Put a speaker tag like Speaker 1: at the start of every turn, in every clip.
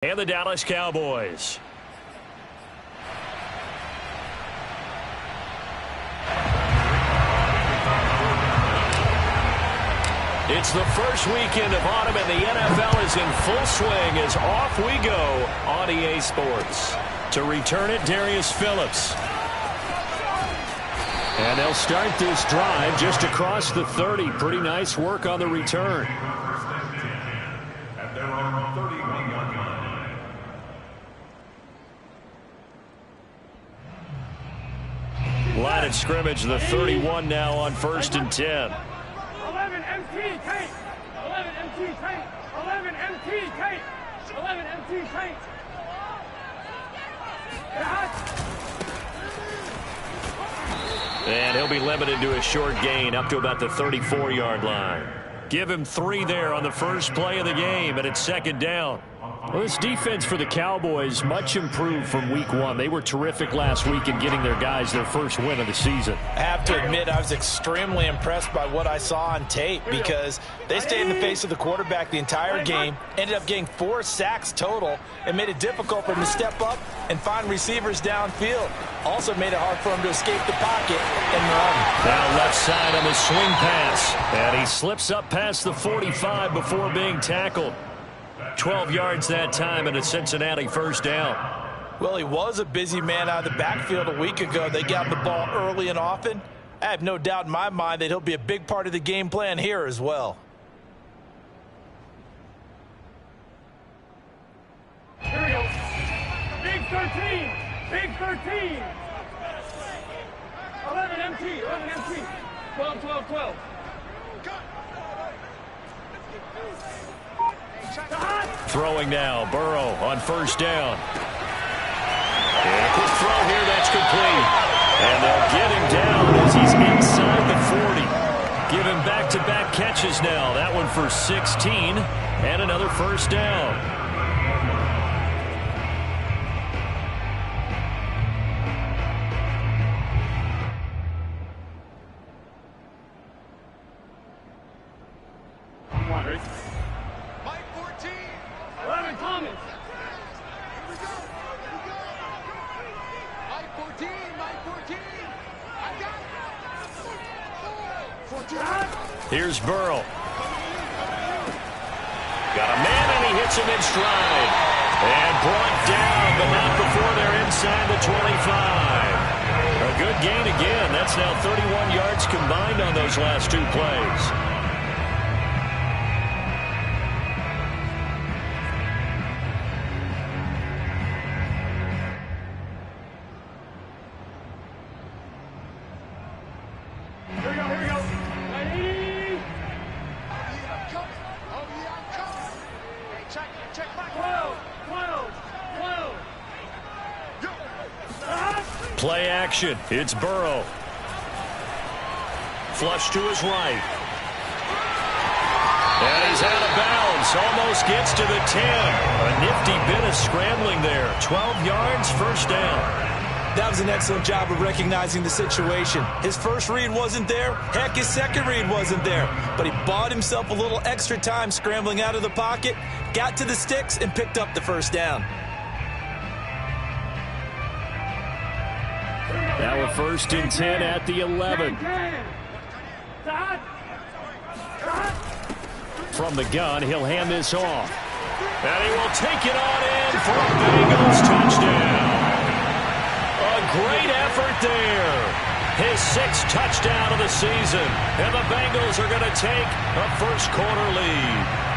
Speaker 1: And the Dallas Cowboys. It's the first weekend of autumn, and the NFL is in full swing as off we go on EA Sports. To return it, Darius Phillips. And they'll start this drive just across the 30. Pretty nice work on the return. Line of scrimmage, the 31 now on 1st and 10.
Speaker 2: 11 MT tank. 11 MT tank. 11 MT tank. 11 MT tank.
Speaker 1: And he'll be limited to a short gain up to about the 34-yard line. Give him 3 there on the first play of the game, and it's 2nd down. Well, this defense for the Cowboys much improved from week 1. They were terrific last week in getting their guys their first win of the season.
Speaker 3: I have to admit, I was extremely impressed by what I saw on tape because they stayed in the face of the quarterback the entire game, ended up getting 4 sacks total, and made it difficult for him to step up and find receivers downfield. Also made it hard for him to escape the pocket and run.
Speaker 1: Now left side on the swing pass, and he slips up past the 45 before being tackled. 12 yards that time, and a Cincinnati first down.
Speaker 3: Well, he was a busy man out of the backfield a week ago. They got the ball early and often. I have no doubt in my mind that he'll be a big part of the game plan here as well.
Speaker 2: Here we go. Big 13. Big 13. 11 MT. 11 MT. 12, 12, 12.
Speaker 1: Throwing now, Burrow on 1st down. And a quick throw here, that's complete. And they'll get him down as he's inside the 40. Give him back-to-back catches now. That one for 16 and another first down. Here's Burrow. Got a man, and he hits him in stride. And brought down, but not before they're inside the 25. A good gain again. That's now 31 yards combined on those last 2 plays. Play action. It's Burrow. Flush to his right. And he's out of bounds. Almost gets to the 10. A nifty bit of scrambling there. 12 yards, first down.
Speaker 3: That was an excellent job of recognizing the situation. His first read wasn't there. Heck, his second read wasn't there. But he bought himself a little extra time scrambling out of the pocket, got to the sticks, and picked up the first down.
Speaker 1: Now a 1st and 10 at the 11. From the gun, he'll hand this off. And he will take it on in for a Bengals touchdown. A great effort there. His 6th touchdown of the season. And the Bengals are going to take a first-quarter lead.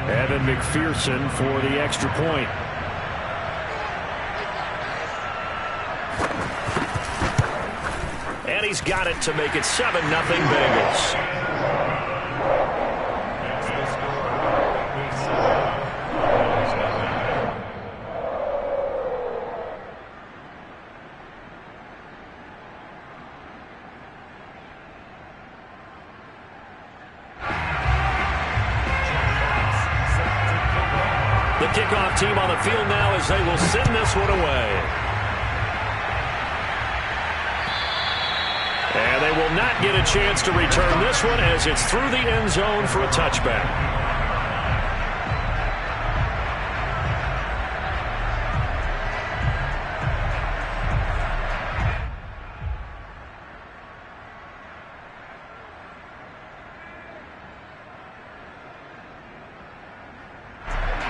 Speaker 1: Evan McPherson for the extra point. And he's got it to make it 7-0 Bengals. The kickoff team on the field now as they will send this one away. And they will will not get a chance to return this one as it's through the end zone for a touchback.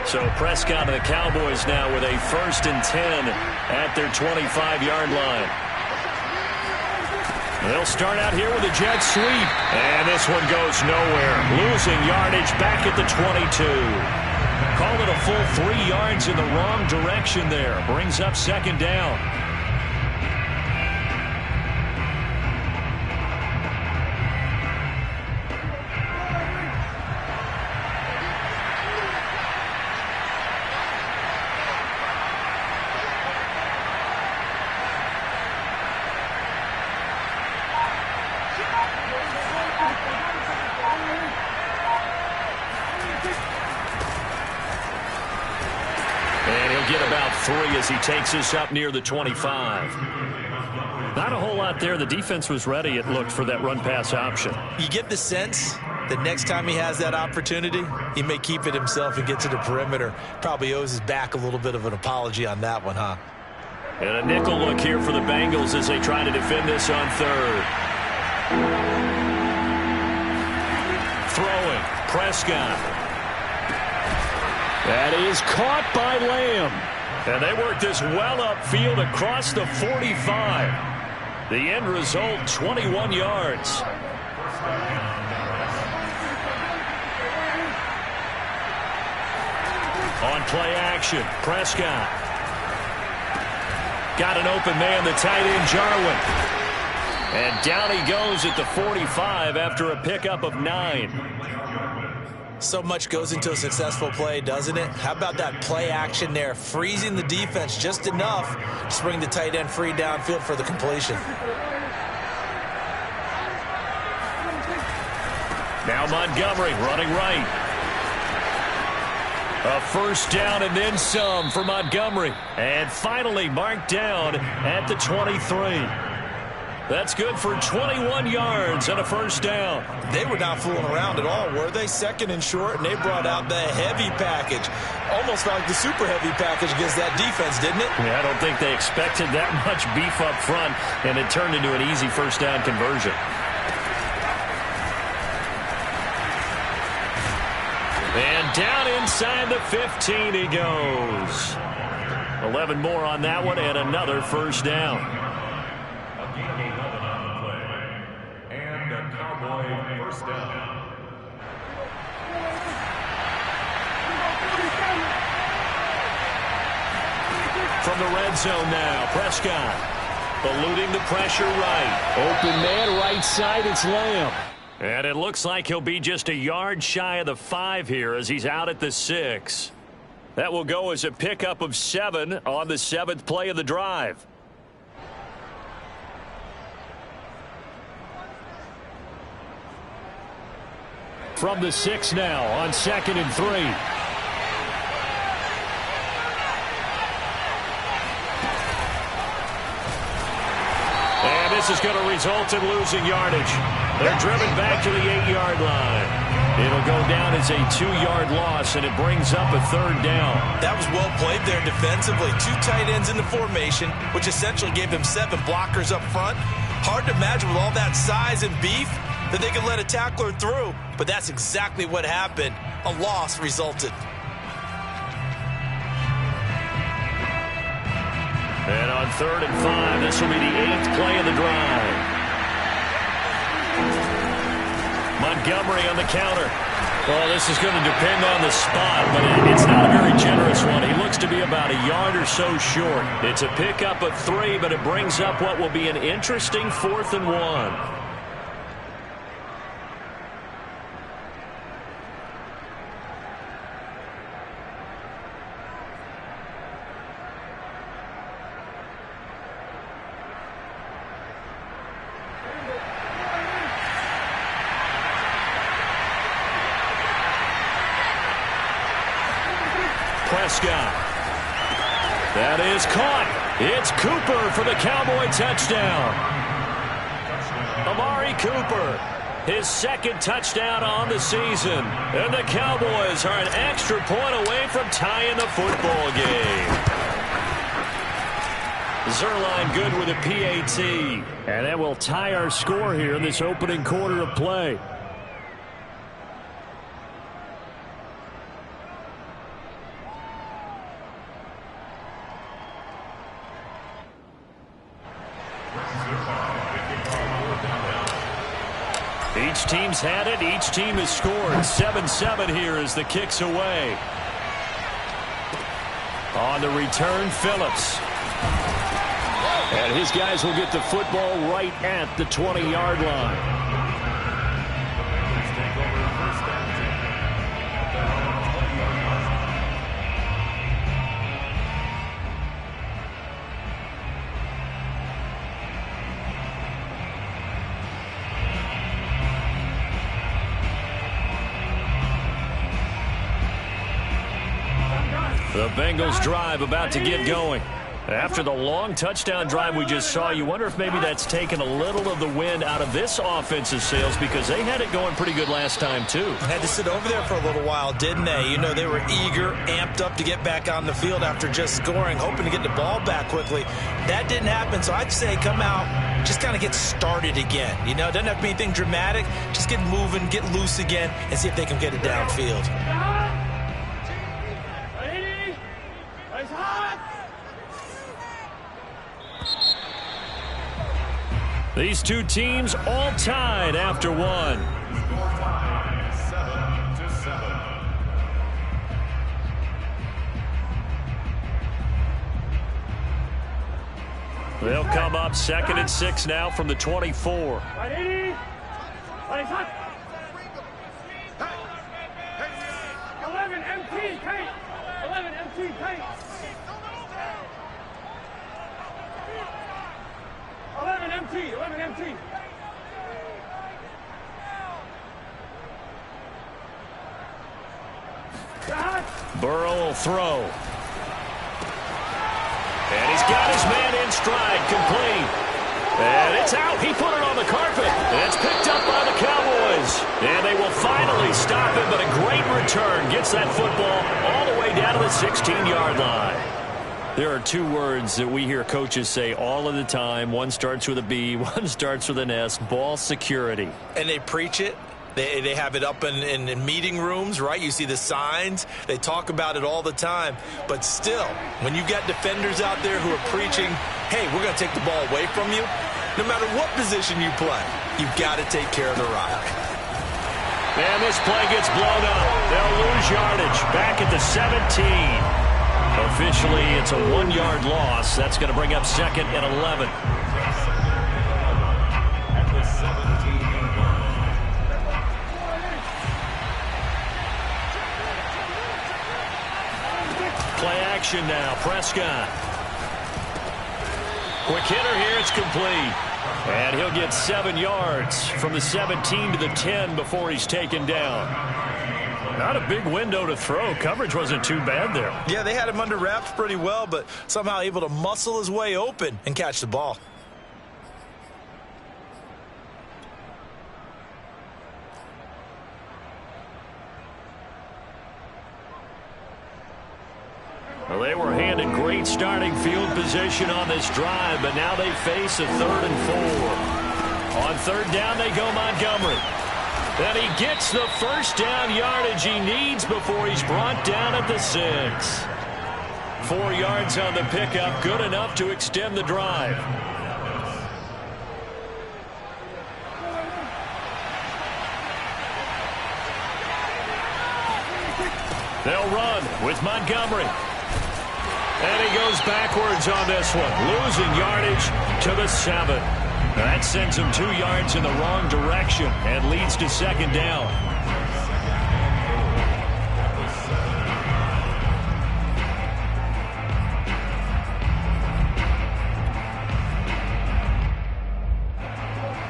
Speaker 1: So Prescott and the Cowboys now with a 1st and 10 at their 25-yard line. They'll start out here with a jet sweep. And this one goes nowhere. Losing yardage back at the 22. Call it a full 3 yards in the wrong direction there. Brings up 2nd down. Get about 3 as he takes us up near the 25. Not a whole lot there. The defense was ready, it looked, for that run-pass option.
Speaker 3: You get the sense that next time he has that opportunity, he may keep it himself and get to the perimeter. Probably owes his back a little bit of an apology on that one, huh?
Speaker 1: And a nickel look here for the Bengals as they try to defend this on 3rd. Throwing. Prescott. That is caught by Lamb. And they work this well upfield across the 45. The end result, 21 yards. On play action, Prescott. Got an open man, the tight end, Jarwin. And down he goes at the 45 after a pickup of 9.
Speaker 3: So much goes into a successful play, doesn't it? How about that play action there? Freezing the defense just enough to bring the tight end free downfield for the completion.
Speaker 1: Now Montgomery running right. A 1st down and then some for Montgomery. And finally marked down at the 23. That's good for 21 yards and a 1st down.
Speaker 3: They were not fooling around at all, were they? 2nd and short, and they brought out the heavy package. Almost like the super heavy package against that defense, didn't it?
Speaker 1: Yeah, I don't think they expected that much beef up front, and it turned into an easy 1st down conversion. And down inside the 15 he goes. 11 more on that one, and another 1st down. From the red zone now, Prescott eluding the pressure right. Open man right side, it's Lamb. And it looks like he'll be just a yard shy of the 5 here as he's out at the 6. That will go as a pickup of 7 on the 7th play of the drive. From the 6 now on 2nd and 3. And this is going to result in losing yardage. They're driven back to the 8-yard line. It'll go down as a 2-yard loss, and it brings up a 3rd down.
Speaker 3: That was well played there defensively. 2 tight ends in the formation, which essentially gave them 7 blockers up front. Hard to imagine with all that size and beef that they could let a tackler through, but that's exactly what happened. A loss resulted.
Speaker 1: And on 3rd and 5, this will be the 8th play of the drive. Montgomery on the counter. Well, this is going to depend on the spot, but it's not a very generous one. He looks to be about a yard or so short. It's a pickup of 3, but it brings up what will be an interesting 4th and 1. Prescott. That is caught. It's Cooper for the Cowboy touchdown. Amari Amari Cooper, his second touchdown on the season. And the Cowboys are an extra point away from tying the football game. Zerline good with a PAT. And that will tie our score here in this opening quarter of play. Each team's had it. Each team has scored. 7-7 here as the kick's away. On the return, Phillips. And his guys will get the football right at the 20-yard line. The Bengals drive about to get going. After the long touchdown drive we just saw, you wonder if maybe that's taken a little of the wind out of this offensive sails because they had it going pretty good last time, too.
Speaker 3: Had to sit over there for a little while, didn't they? You know, they were eager, amped up to get back on the field after just scoring, hoping to get the ball back quickly. That didn't happen, so I'd say come out, just kind of get started again. You know, it doesn't have to be anything dramatic. Just get moving, get loose again, and see if they can get it downfield.
Speaker 1: These two teams all tied after one.
Speaker 2: 7-7.
Speaker 1: They'll come up 2nd and 6 now from the 24.
Speaker 2: 11 MT, Kate. 11 MT, Kate. 11 MT, 11 MT.
Speaker 1: Burrow will throw. And he's got his man in stride, complete. And it's out. He put it on the carpet. And it's picked up by the Cowboys. And they will finally stop him, but a great return. Gets that football all the way down to the 16-yard line. There are two words that we hear coaches say all of the time. One starts with a B, one starts with an S, ball security.
Speaker 3: And they preach it. They have it up in meeting rooms, right? You see the signs. They talk about it all the time. But still, when you've got defenders out there who are preaching, hey, we're going to take the ball away from you, no matter what position you play, you've got to take care of the rock.
Speaker 1: And this play gets blown up. They'll lose yardage back at the 17. Officially, it's a 1-yard loss. That's going to bring up 2nd and 11. Play action now. Prescott. Quick hitter here. It's complete. And he'll get 7 yards from the 17 to the 10 before he's taken down. Not a big window to throw. Coverage wasn't too bad there.
Speaker 3: Yeah, they had him under wraps pretty well, but somehow able to muscle his way open and catch the ball.
Speaker 1: Well, they were handed great starting field position on this drive, but now they face a 3rd and 4. On 3rd down, they go Montgomery. And he gets the first down yardage he needs before he's brought down at the 6. 4 yards on the pickup, good enough to extend the drive. They'll run with Montgomery. And he goes backwards on this one, losing yardage to the 7. That sends him 2 yards in the wrong direction and leads to 2nd down.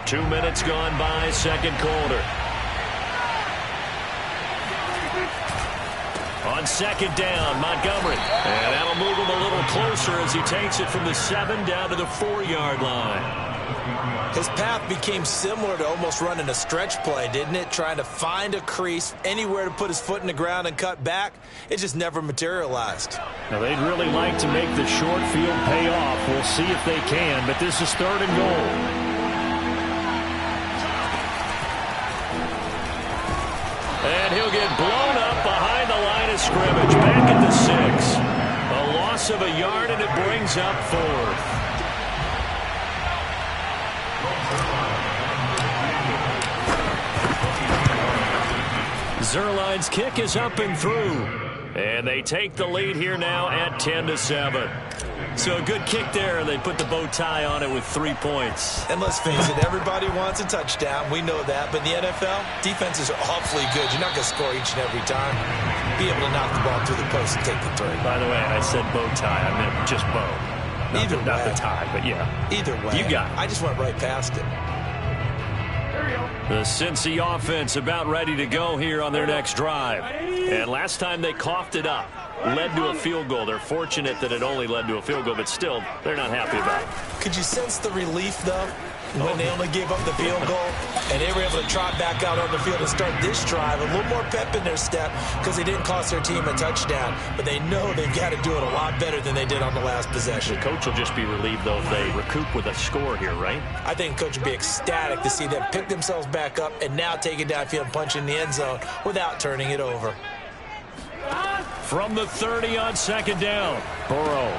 Speaker 1: Two minutes gone by, 2nd quarter. On 2nd down, Montgomery. And that'll move him a little closer as he takes it from the 7 down to the 4-yard line.
Speaker 3: His path became similar to almost running a stretch play, didn't it? Trying to find a crease, anywhere to put his foot in the ground and cut back. It just never materialized.
Speaker 1: Now, they'd really like to make the short field pay off. We'll see if they can, but this is 3rd and goal. And he'll get blown up behind the line of scrimmage, back at the 6. A loss of a yard, and it brings up 4th. Zerline's kick is up and through. And they take the lead here now at 10-7. So a good kick there. They put the bow tie on it with 3 points.
Speaker 3: And let's face it, everybody wants a touchdown. We know that. But in the NFL, defenses are awfully good. You're not going to score each and every time. Be able to knock the ball through the post and take the 3.
Speaker 1: By the way, I said bow tie. I meant just bow. Not the tie, but yeah.
Speaker 3: Either way.
Speaker 1: You got it.
Speaker 3: I just went right past it.
Speaker 1: The Cincy offense about ready to go here on their next drive. And last time they coughed it up, led to a field goal. They're fortunate that it only led to a field goal, but still, they're not happy about it.
Speaker 3: Could you sense the relief, though, when they only gave up the field goal and they were able to trot back out on the field and start this drive? A little more pep in their step because they didn't cost their team a touchdown, but they know they've got to do it a lot better than they did on the last possession.
Speaker 1: The coach will just be relieved, though, if they recoup with a score here, right?
Speaker 3: I think coach would be ecstatic to see them pick themselves back up and now take it downfield and punch in the end zone without turning it over.
Speaker 1: From the 30 on 2nd down, Burrow.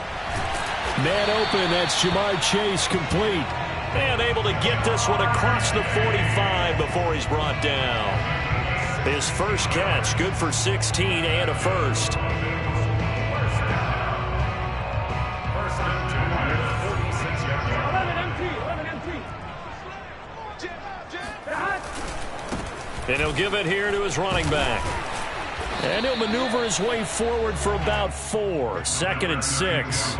Speaker 1: Man open, that's Jamar Chase, complete. And able to get this one across the 45 before he's brought down. His first catch, good for 16 and a first. And he'll give it here to his running back. And he'll maneuver his way forward for about 4. 2nd and 6.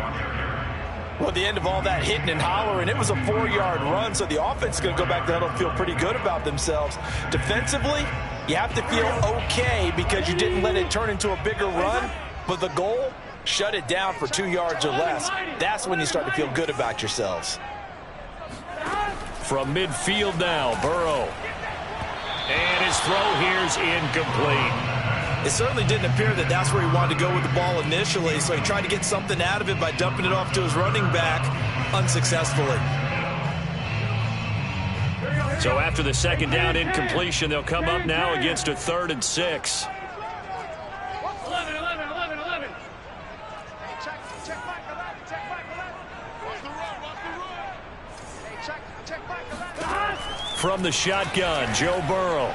Speaker 3: Well, at the end of all that hitting and hollering, it was a 4-yard run, so the offense is going to go back there and feel pretty good about themselves. Defensively, you have to feel okay because you didn't let it turn into a bigger run, but the goal, shut it down for 2 yards or less. That's when you start to feel good about yourselves.
Speaker 1: From midfield now, Burrow. And his throw here's incomplete.
Speaker 3: It certainly didn't appear that that's where he wanted to go with the ball initially, so he tried to get something out of it by dumping it off to his running back unsuccessfully.
Speaker 1: So after the 2nd down incompletion, they'll come up now against a 3rd and 6.
Speaker 2: 11, 11, 11, 11.
Speaker 4: Check back 11, check back 11. Watch the run, watch the run. Hey, check back 11.
Speaker 1: From the shotgun, Joe Burrow.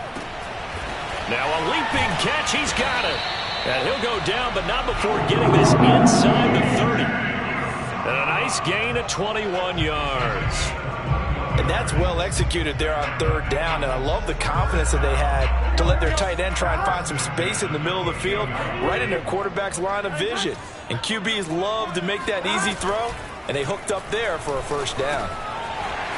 Speaker 1: Now a leaping catch, he's got it. And he'll go down, but not before getting this inside the 30. And a nice gain of 21 yards.
Speaker 3: And that's well executed there on 3rd down, and I love the confidence that they had to let their tight end try and find some space in the middle of the field, right in their quarterback's line of vision. And QBs love to make that easy throw, and they hooked up there for a 1st down.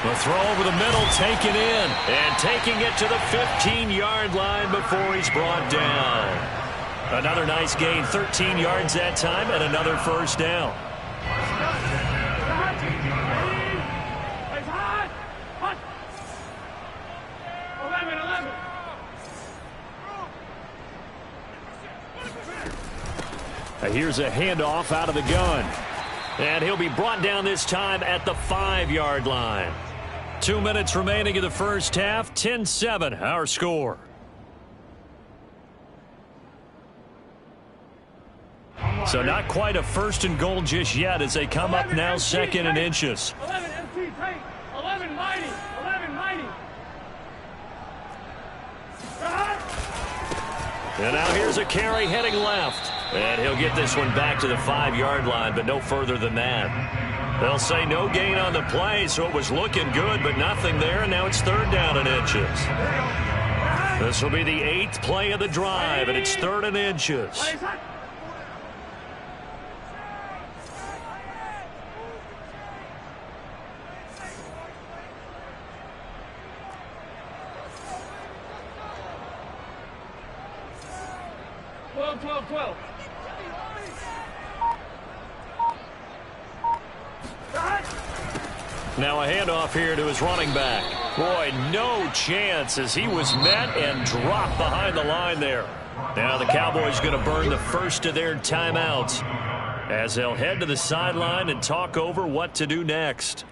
Speaker 1: The throw over the middle, taken in, and taking it to the 15-yard line before he's brought down. Another nice gain, 13 yards that time, and another 1st down. Here's a handoff out of the gun. And he'll be brought down this time at the 5-yard line. 2 minutes remaining in the first half. 10-7, our score. So not quite a 1st and goal just yet as they come up now 2nd and inches.
Speaker 2: 11 MT tight. 11 mighty. 11 mighty.
Speaker 1: And now here's a carry heading left. And he'll get this one back to the 5-yard line, but no further than that. They'll say no gain on the play, so it was looking good, but nothing there, and now it's 3rd down and inches. This will be the 8th play of the drive, and it's 3rd and inches. Now a handoff here to his running back. Boy, no chance as he was met and dropped behind the line there. Now the Cowboys going to burn the first of their timeouts as they'll head to the sideline and talk over what to do next.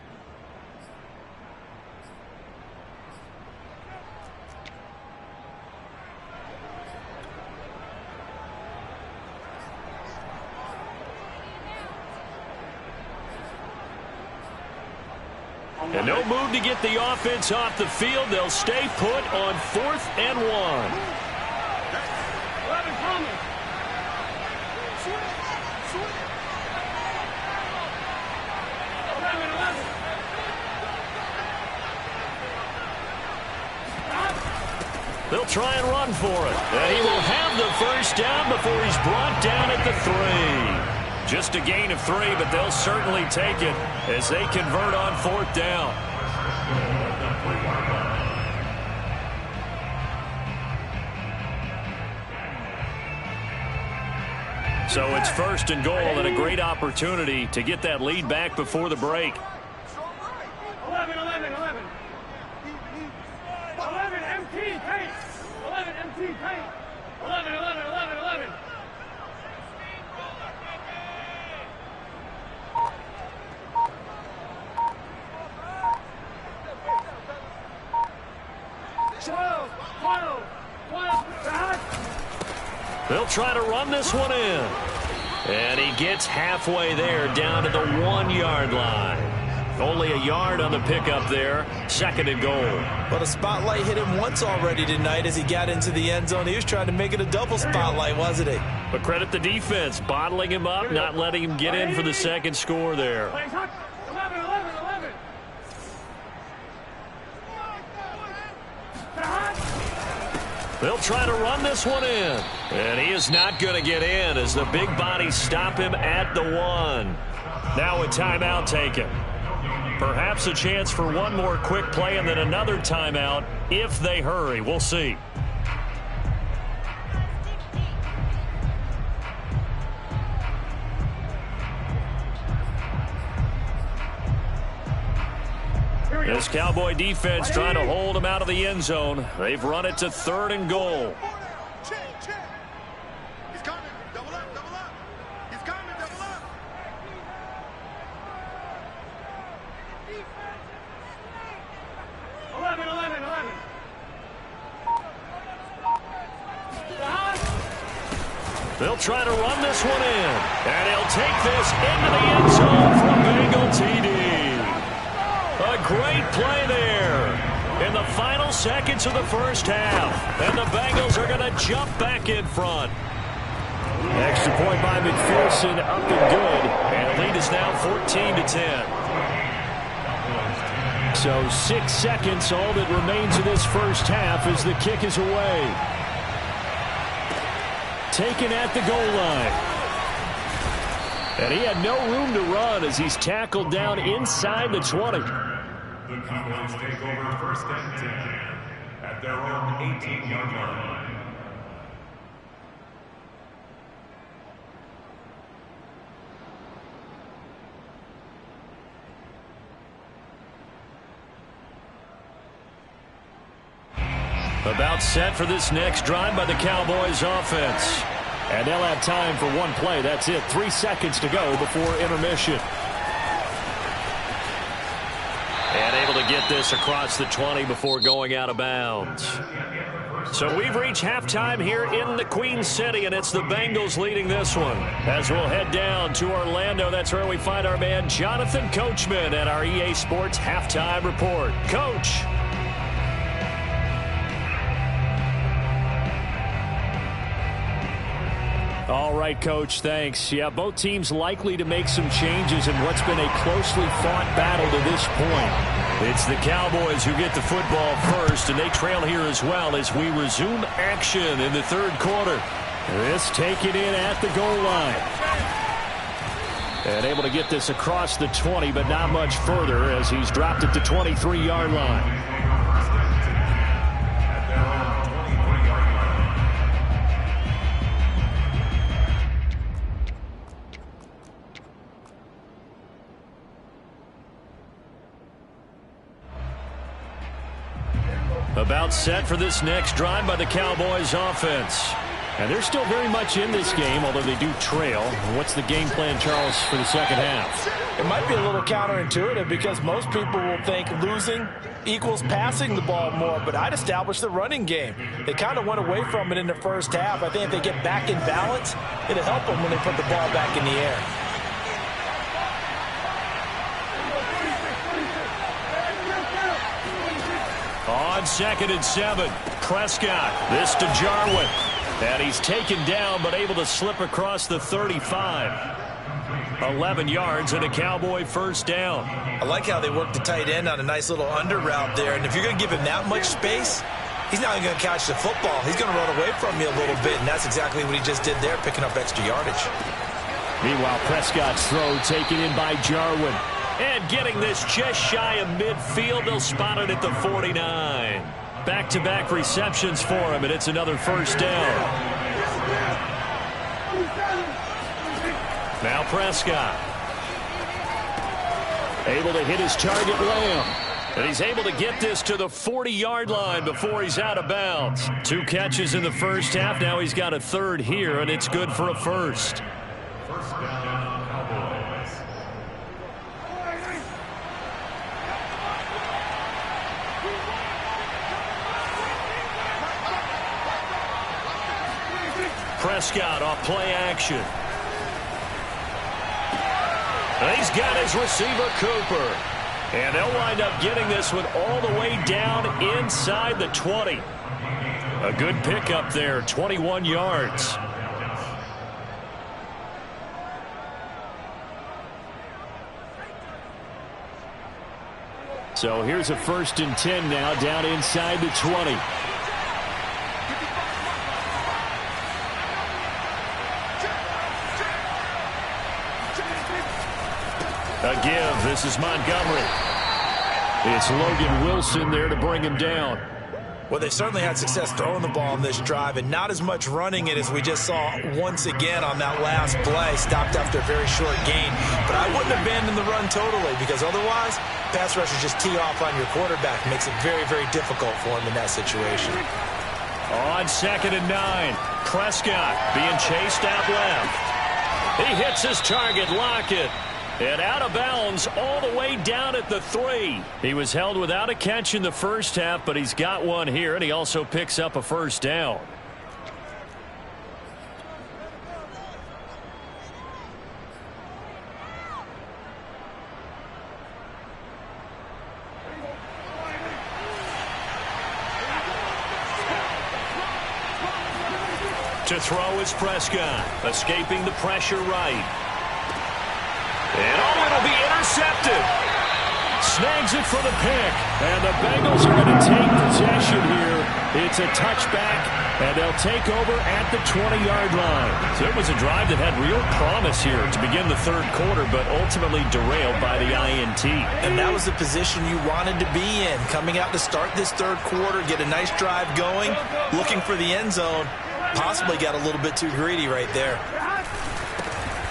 Speaker 1: And no move to get the offense off the field. They'll stay put on 4th and 1.
Speaker 2: 11 coming.
Speaker 1: They'll try and run for it. And he will have the first down before he's brought down at the 3. Just a gain of 3, but they'll certainly take it as they convert on 4th down. So it's 1st and goal and a great opportunity to get that lead back before the break.
Speaker 2: 11, 11, 11. 11 MT paint. 11 MT paint. 11, 11, 11, 11.
Speaker 1: They'll try to run this one in. And he gets halfway there down to the 1-yard line. Only a yard on the pickup there. 2nd and goal.
Speaker 3: But a spotlight hit him once already tonight as he got into the end zone. He was trying to make it a double spotlight, wasn't he?
Speaker 1: But credit the defense, bottling him up, not letting him get in for the 2nd score there.
Speaker 2: 11, 11, 11.
Speaker 1: They'll try to run this one in. And he is not going to get in as the big bodies stop him at the 1. Now a timeout taken. Perhaps a chance for one more quick play and then another timeout if they hurry. We'll see. This Cowboy defense trying to hold him out of the end zone. They've run it to 3rd and goal.
Speaker 4: Check. He's coming. Double up, double up. He's coming, double up.
Speaker 1: They'll try to run this one in. And he'll take this into the end zone from Bengal TD. A great play there in the final seconds of the first half. And the Bengals are going to jump back in front. Extra point by McPherson, up and good. And the lead is now 14-10. So 6 seconds, all that remains of this first half as the kick is away. Taken at the goal line. And he had no room to run as he's tackled down inside the 20.
Speaker 5: The Cowboys take over 1st and 10 at their own 18-yard line.
Speaker 1: About set for this next drive by the Cowboys offense. And they'll have time for one play. That's it. 3 seconds to go before intermission. And able to get this across the 20 before going out of bounds. So we've reached halftime here in the Queen City, and it's the Bengals leading this one. As we'll head down to Orlando, that's where we find our man Jonathan Coachman at our EA Sports Halftime Report. Coach. All right, Coach, thanks. Yeah, both teams likely to make some changes in what's been a closely fought battle to this point. It's the Cowboys who get the football first, and they trail here as well as we resume action in the 3rd quarter. This taken in at the goal line. And able to get this across the 20, but not much further as he's dropped at the 23-yard line. about set for this next drive by the Cowboys offense. And they're still very much in this game, although they do trail. What's the game plan, Charles, for the second half?
Speaker 3: It might be a little counterintuitive because most people will think losing equals passing the ball more, but I'd establish the running game. They kind of went away from it in the first half. I think if they get back in balance, it'll help them when they put the ball back in the air.
Speaker 1: On 2nd and 7, Prescott. This to Jarwin. And he's taken down but able to slip across the 35. 11 yards and a Cowboy first down.
Speaker 3: I like how they work the tight end on a nice little under route there. And if you're going to give him that much space, he's not even going to catch the football. He's going to run away from you a little bit, and that's exactly what he just did there, picking up extra yardage.
Speaker 1: Meanwhile, Prescott's throw taken in by Jarwin. And getting this just shy of midfield, they'll spot it at the 49. Back-to-back receptions for him, and it's another first down. Now Prescott. Able to hit his target, Lamb. And he's able to get this to the 40-yard line before he's out of bounds. 2 catches in the first half. Now he's got a third here, and it's good for a first.
Speaker 5: First down, Cowboys.
Speaker 1: Prescott off play action. And he's got his receiver, Cooper. And they'll wind up getting this one all the way down inside the 20. A good pickup there, 21 yards. So here's a 1st and 10 now, down inside the 20. A give. This is Montgomery. It's Logan Wilson there to bring him down.
Speaker 3: Well, they certainly had success throwing the ball on this drive and not as much running it as we just saw once again on that last play. Stopped after a very short gain. But I wouldn't abandon the run totally because otherwise, pass rushers just tee off on your quarterback. Makes it very, very difficult for him in that situation.
Speaker 1: On 2nd and 9, Prescott being chased out left. He hits his target, Lockett. And out of bounds all the way down at the 3. He was held without a catch in the first half, but he's got one here, and he also picks up a first down. To throw is Prescott, escaping the pressure right. And it'll be intercepted. Snags it for the pick. And the Bengals are going to take possession here. It's a touchback, and they'll take over at the 20-yard line. So it was a drive that had real promise here to begin the third quarter, but ultimately derailed by the INT.
Speaker 3: And that was the position you wanted to be in. Coming out to start this third quarter, get a nice drive going, looking for the end zone. Possibly got a little bit too greedy right there.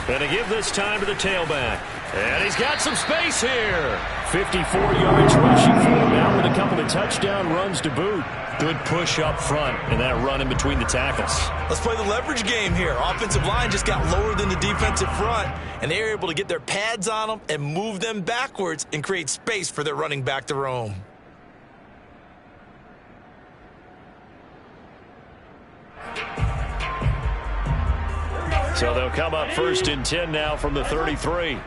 Speaker 1: And to give this time to the tailback. And he's got some space here. 54 yards rushing for him now with a couple of touchdown runs to boot. Good push up front and that run in between the tackles.
Speaker 3: Let's play the leverage game here. Offensive line just got lower than the defensive front, and they were able to get their pads on them and move them backwards and create space for their running back to roam.
Speaker 1: So they'll come up 1st and 10 now from the 33.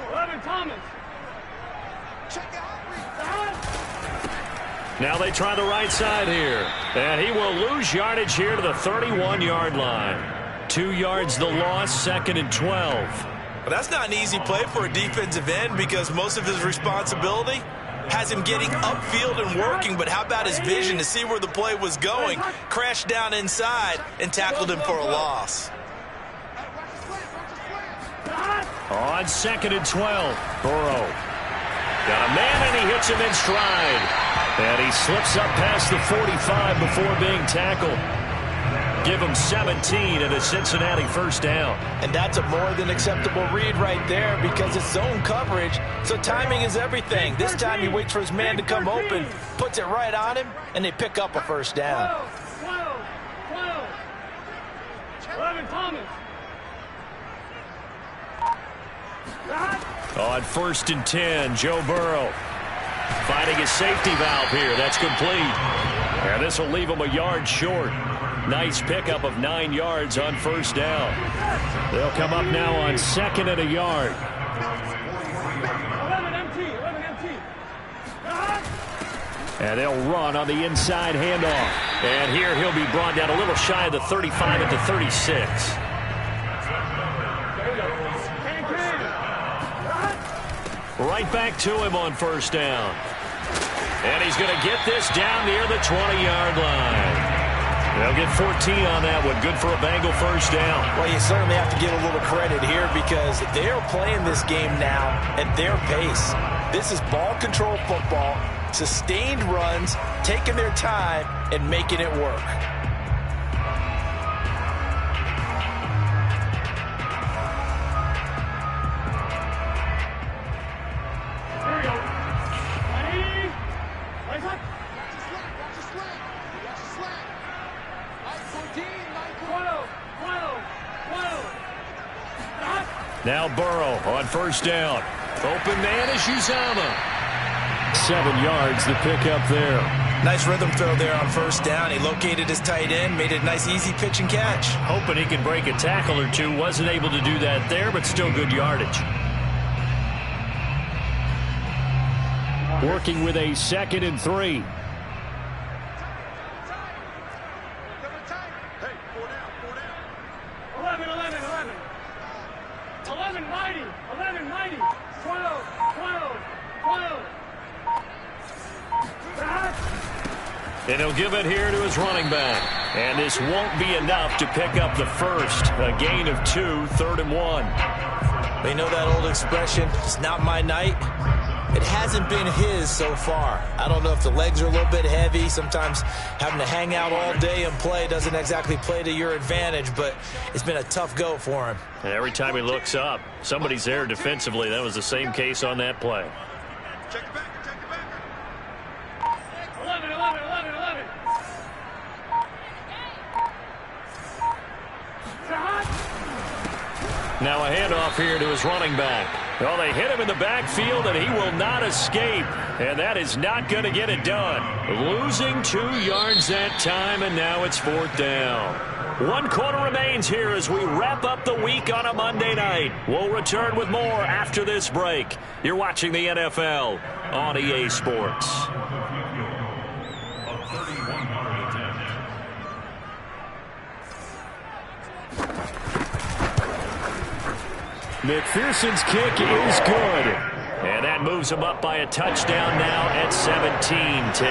Speaker 2: 11 Thomas.
Speaker 1: Now they try the right side here. And he will lose yardage here to the 31-yard line. 2 yards the loss, 2nd and 12.
Speaker 3: Well, that's not an easy play for a defensive end because most of his responsibility has him getting upfield and working, but how about his vision to see where the play was going? Crashed down inside and tackled him for a loss.
Speaker 1: On 2nd and 12, Burrow. Got a man and he hits him in stride. And he slips up past the 45 before being tackled. give him 17 and a Cincinnati first down.
Speaker 3: And that's a more than acceptable read right there because it's zone coverage, so timing is everything. This time he waits for his man to come open, puts it right on him, and they pick up a first down.
Speaker 2: 12. 11 Thomas.
Speaker 1: On 1st and 10, Joe Burrow finding his safety valve here. That's complete. And this will leave him a yard short. Nice pickup of 9 yards on first down. They'll come up now on 2nd and a yard.
Speaker 2: 11 MT.
Speaker 1: And they'll run on the inside handoff. And here he'll be brought down a little shy of the 35 at the 36. Right back to him on first down. And he's going to get this down near the 20-yard line. They'll get 14 on that one. Good for a Bengal first down.
Speaker 3: Well, you certainly have to give a little credit here because they're playing this game now at their pace. This is ball control football, sustained runs, taking their time, and making it work.
Speaker 1: Now Burrow on first down. Open man is Uzama. 7 yards the pickup there.
Speaker 3: Nice rhythm throw there on first down. He located his tight end, made it a nice easy pitch and catch.
Speaker 1: Hoping he can break a tackle or two. Wasn't able to do that there, but still good yardage. Working with a 2nd and 3. And he'll give it here to his running back. And this won't be enough to pick up the first. A gain of 2, 3rd and 1.
Speaker 3: They know that old expression, it's not my night. It hasn't been his so far. I don't know if the legs are a little bit heavy. Sometimes having to hang out all day and play doesn't exactly play to your advantage, but it's been a tough go for him.
Speaker 1: And every time he looks up, somebody's there defensively. That was the same case on that play.
Speaker 4: Check it back.
Speaker 2: 11.
Speaker 1: Now a handoff here to his running back. Well, they hit him in the backfield, and he will not escape. And that is not going to get it done. Losing 2 yards that time, and now it's 4th down. 1 quarter remains here as we wrap up the week on a Monday night. We'll return with more after this break. You're watching the NFL on EA Sports. McPherson's kick is good. And that moves him up by a touchdown now at 17-10.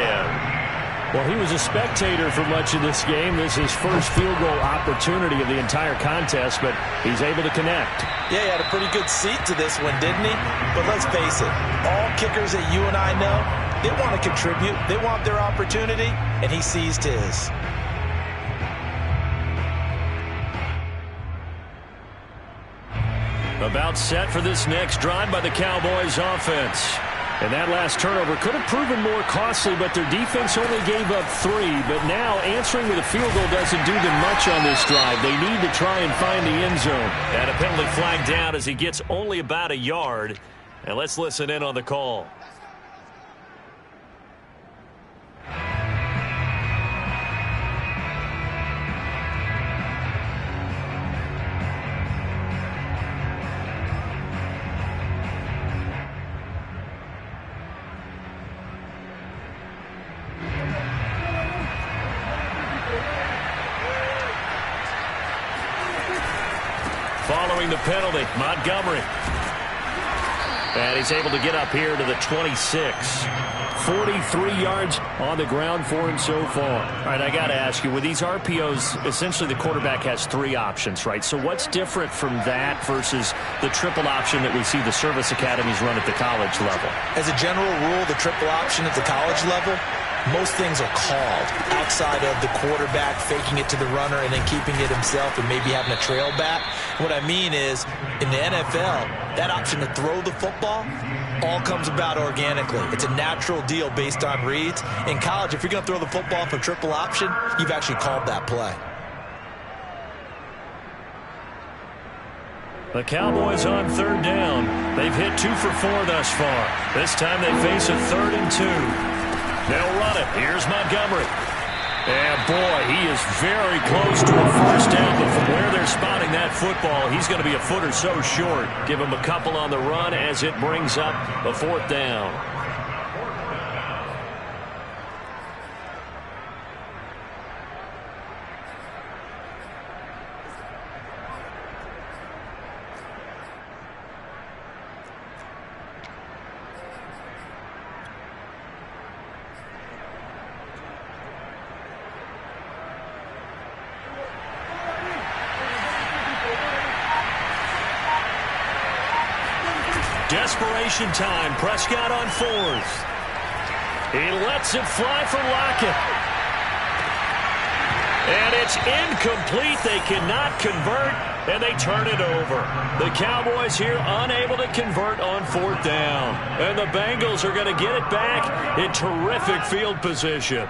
Speaker 6: Well, he was a spectator for much of this game. This is his first field goal opportunity of the entire contest, but he's able to connect.
Speaker 3: Yeah, he had a pretty good seat to this one, didn't he? But let's face it, all kickers that you and I know, they want to contribute. They want their opportunity, and he seized his.
Speaker 1: About set for this next drive by the Cowboys offense. And that last turnover could have proven more costly, but their defense only gave up 3. But now answering with a field goal doesn't do them much on this drive. They need to try and find the end zone. And a penalty flag down as he gets only about a yard. And let's listen in on the call. Following the penalty, Montgomery. And he's able to get up here to the 26. 43 yards on the ground for him so far. All right, I got to ask you, with these RPOs, essentially the quarterback has 3 options, right? So what's different from that versus the triple option that we see the service academies run at the college level?
Speaker 3: As a general rule, the triple option at the college level, most things are called outside of the quarterback faking it to the runner and then keeping it himself and maybe having a trail back. What I mean is, in the NFL, that option to throw the football all comes about organically. It's a natural deal based on reads. In college, if you're going to throw the football for triple option, you've actually called that play.
Speaker 6: The Cowboys on third down. They've hit 2 for 4 thus far. This time they face a 3rd and 2. They'll run it. Here's Montgomery. And boy, he is very close to a first down, but from where they're spotting that football, he's going to be a foot or so short. Give him a couple on the run as it brings up a 4th down. Desperation time. Prescott on 4th. He lets it fly for Lockett. And it's incomplete. They cannot convert, and they turn it over. The Cowboys here unable to convert on 4th down. And the Bengals are going to get it back in terrific field position.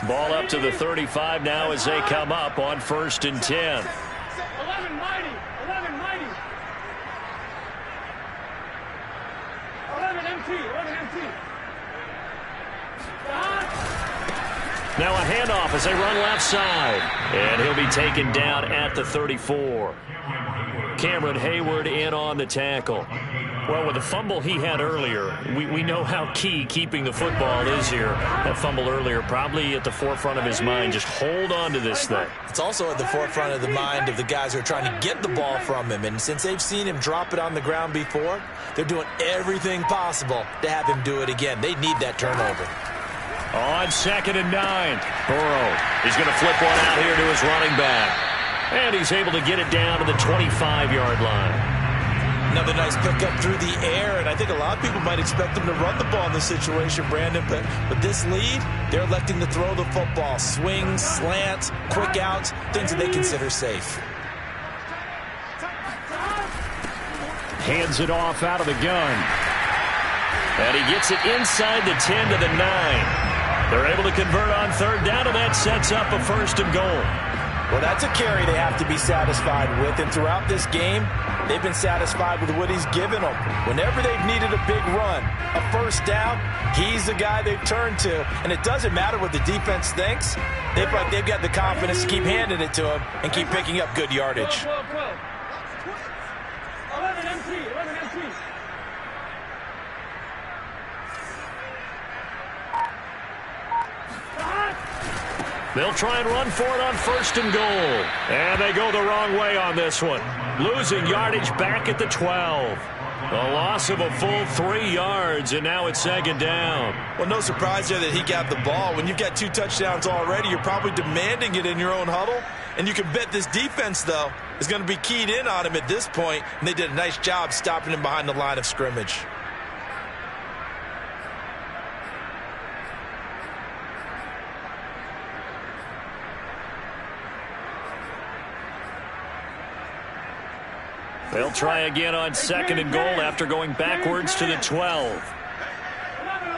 Speaker 6: Ball up to the 35 now as they come up on 1st and 10.
Speaker 2: 11 mighty. 11 mighty. 11 MT. 11 MT.
Speaker 6: Now a handoff as they run left side. And he'll be taken down at the 34. Cameron Hayward in on the tackle. Well, with the fumble he had earlier, we know how key keeping the football is here. That fumble earlier probably at the forefront of his mind. Just hold on to this thing.
Speaker 3: It's also at the forefront of the mind of the guys who are trying to get the ball from him. And since they've seen him drop it on the ground before, they're doing everything possible to have him do it again. They need that turnover.
Speaker 6: On 2nd and 9, Burrow is going to flip one out here to his running back. And he's able to get it down to the 25-yard line.
Speaker 3: Another nice pickup through the air, and I think a lot of people might expect them to run the ball in this situation, Brandon, but with this lead, they're electing to throw the football. Swings, slants, quick outs, things that they consider safe.
Speaker 6: Hands it off out of the gun. And he gets it inside the 10 to the 9. They're able to convert on 3rd down, and that sets up a 1st and goal.
Speaker 3: Well, that's a carry they have to be satisfied with, and throughout this game, they've been satisfied with what he's given them. Whenever they've needed a big run, a 1st down, he's the guy they've turned to. And it doesn't matter what the defense thinks. They've got the confidence to keep handing it to him and keep picking up good yardage.
Speaker 2: 11 MT. 11 MT.
Speaker 6: They'll try and run for it on 1st and goal. And they go the wrong way on this one. Losing yardage back at the 12. A loss of a full 3 yards, and now it's 2nd down.
Speaker 3: Well, no surprise there that he got the ball. When you've got 2 touchdowns already, you're probably demanding it in your own huddle. And you can bet this defense, though, is going to be keyed in on him at this point. And they did a nice job stopping him behind the line of scrimmage.
Speaker 6: They'll try again on 2nd and goal after going backwards to the 12.
Speaker 2: 11.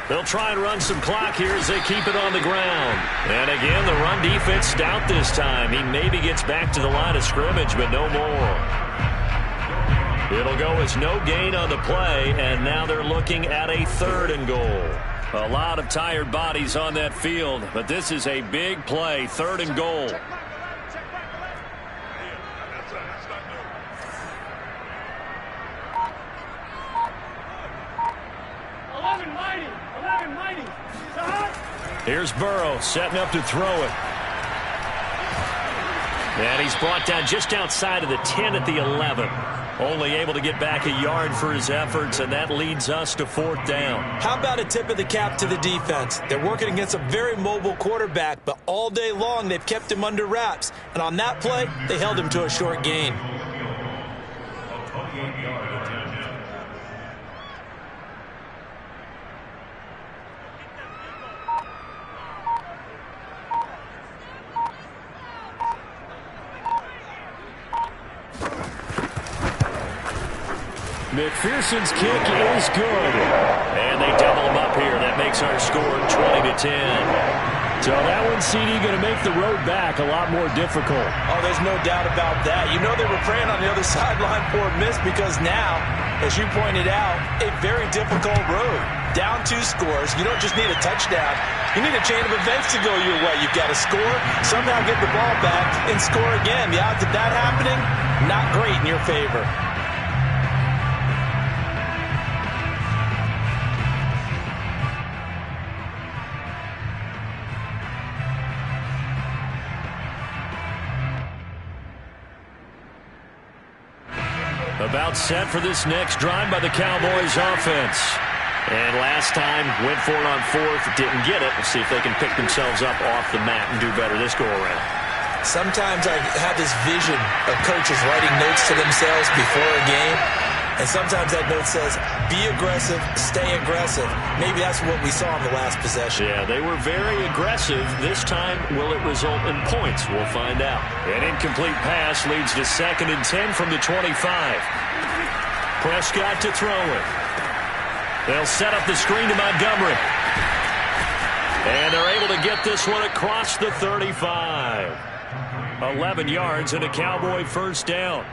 Speaker 6: They'll try and run some clock here as they keep it on the ground. And again, the run defense stout this time. He maybe gets back to the line of scrimmage, but no more. It'll go as no gain on the play, and now they're looking at a 3rd and goal. A lot of tired bodies on that field, but this is a big play, 3rd and goal. Here's Burrow setting up to throw it. And he's brought down just outside of the 10 at the 11. Only able to get back a yard for his efforts, and that leads us to 4th down.
Speaker 3: How about a tip of the cap to the defense? They're working against a very mobile quarterback, but all day long they've kept him under wraps. And on that play, they held him to a short gain.
Speaker 5: A 28-yard attempt
Speaker 6: McPherson's kick is good. And they double him up here. That makes our score 20-10. So that one, CD, going to make the road back a lot more difficult.
Speaker 3: Oh, there's no doubt about that. You know they were praying on the other sideline for a miss because now, as you pointed out, a very difficult road. Down 2 scores. You don't just need a touchdown. You need a chain of events to go your way. You've got to score, somehow get the ball back, and score again. The odds of that happening, not great in your favor.
Speaker 6: About set for this next drive by the Cowboys offense. And last time, went for it on 4th, didn't get it. We'll see if they can pick themselves up off the mat and do better this go-around.
Speaker 3: Sometimes I have this vision of coaches writing notes to themselves before a game. And sometimes that note says, be aggressive, stay aggressive. Maybe that's what we saw in the last possession.
Speaker 6: Yeah, they were very aggressive. This time, will it result in points? We'll find out. An incomplete pass leads to 2nd and 10 from the 25. Prescott to throw it. They'll set up the screen to Montgomery. And they're able to get this one across the 35. 11 yards and a Cowboy first down.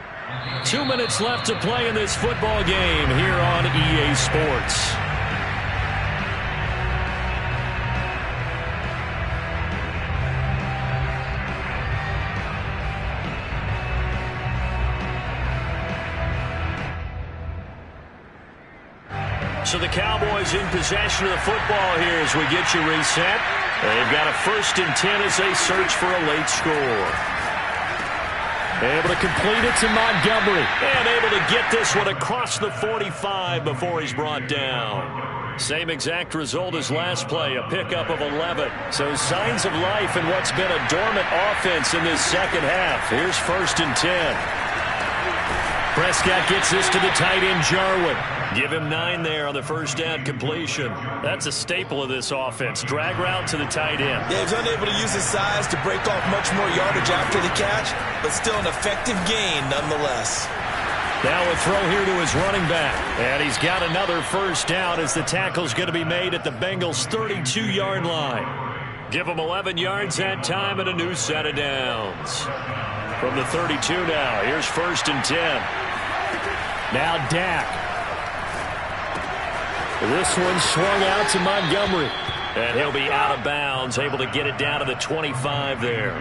Speaker 6: 2 minutes left to play in this football game here on EA Sports. So the Cowboys in possession of the football here as we get you reset. They've got a 1st and 10 as they search for a late score. Able to complete it to Montgomery. And able to get this one across the 45 before he's brought down. Same exact result as last play, a pickup of 11. So signs of life in what's been a dormant offense in this second half. Here's 1st and 10. Prescott gets this to the tight end, Jarwin. Give him 9 there on the first down completion. That's a staple of this offense. Drag route to the tight end.
Speaker 3: Yeah, he's unable to use his size to break off much more yardage after the catch, but still an effective gain nonetheless.
Speaker 6: Now a throw here to his running back. And he's got another first down as the tackle's going to be made at the Bengals' 32-yard line. Give him 11 yards that time and a new set of downs. From the 32 now, here's 1st and 10. Now Dak. This one swung out to Montgomery. And he'll be out of bounds, able to get it down to the 25 there.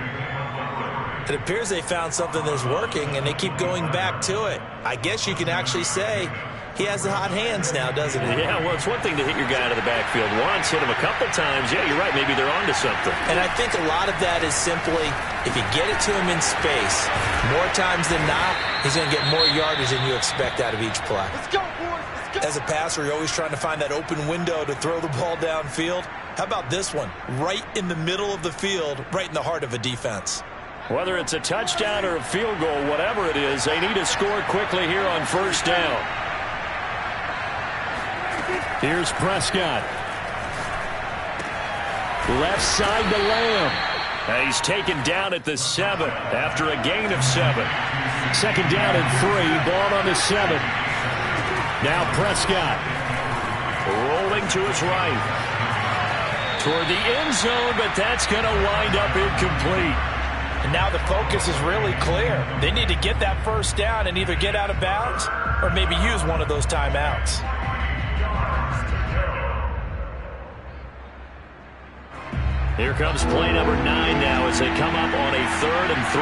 Speaker 3: It appears they found something that's working, and they keep going back to it. I guess you can actually say he has the hot hands now, doesn't he?
Speaker 6: Yeah, well, it's one thing to hit your guy out of the backfield once, hit him a couple times. Yeah, you're right. Maybe they're onto something.
Speaker 3: And I think a lot of that is simply if you get it to him in space, more times than not, he's going to get more yardage than you expect out of each play.
Speaker 4: Let's go, boys. Let's go.
Speaker 3: As a passer, you're always trying to find that open window to throw the ball downfield. How about this one? Right in the middle of the field, right in the heart of a defense.
Speaker 6: Whether it's a touchdown or a field goal, whatever it is, they need to score quickly here on first down. Here's Prescott. Left side to Lamb. And he's taken down at the 7 after a gain of 7. 2nd down and 3. Ball on the 7. Now Prescott. Rolling to his right. Toward the end zone, but that's going to wind up incomplete.
Speaker 3: And now the focus is really clear. They need to get that first down and either get out of bounds or maybe use one of those timeouts.
Speaker 6: Here comes play number 9 now as they come up on a 3rd and 3.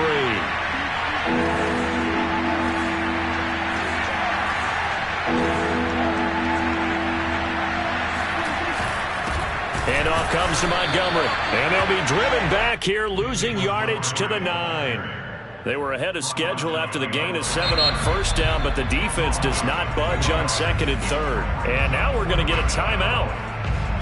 Speaker 6: Handoff comes to Montgomery. And they'll be driven back here, losing yardage to the 9. They were ahead of schedule after the gain of 7 on first down, but the defense does not budge on 2nd and 3rd. And now we're going to get a timeout.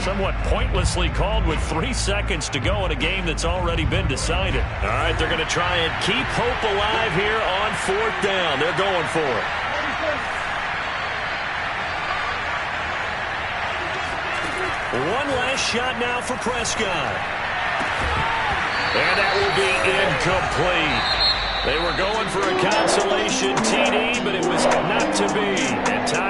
Speaker 6: Somewhat pointlessly called with 3 seconds to go in a game that's already been decided. All right, they're going to try and keep hope alive here on 4th down. They're going for it. One last shot now for Prescott. And that will be incomplete. They were going for a consolation TD, but it was not to be. And time